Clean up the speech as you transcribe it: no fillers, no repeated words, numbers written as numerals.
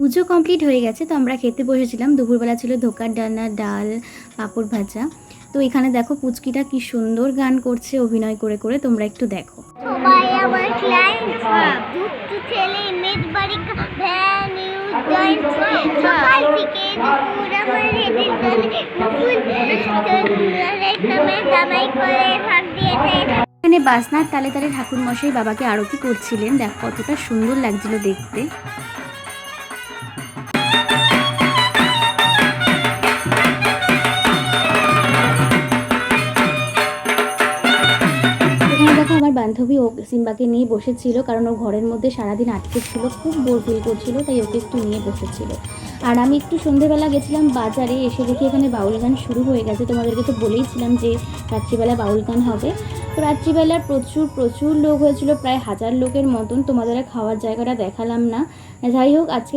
পুজো complete হয়ে গেছে, তো আমরা খেতে বসেছিলাম। দুপুরবেলা ছিল ধোকার ডালনা, ডাল, পাঁপড় ভাজা। তো এখানে দেখো পুচকিটা কি সুন্দর গান করছে অভিনয় করে করে, তোমরা একটু দেখো। সবাই আমার ক্লায়েন্ট, দুটো ছেলে মেজবাড়ি ভ্যান ইউজ জয়েন্ট সকাল থেকে দুপুর আমার হেডের জলে নামে জামাই করে ভাগ দিয়েছে। এখানে বাসনার তালে তালে ঠাকুরমশাই বাবাকে আরতি করছিলেন। দেখ কতটা সুন্দর লাগছিল দেখতে। এখানে দেখো আমার বান্ধবী ও সিম্বাকে নিয়ে বসেছিল, কারণ ও ঘরের মধ্যে সারাদিন আটকে ছিল, খুব বোর ফিল করছিল, তাই ওকে একটু নিয়ে বসেছিল। আর আমি একটু সন্ধ্যেবেলা গেছিলাম বাজারে, এসে দেখি এখানে বাউল গান শুরু হয়ে গেছে। তোমাদেরকে তো বলেইছিলাম যে রাত্রিবেলা বাউল গান হবে। তো রাত্রিবেলা প্রচুর প্রচুর লোক হয়েছিল, প্রায় 1000 লোকের মতন। তোমাদের খাওয়ার জায়গাটা দেখালাম না। যাই হোক, আজকে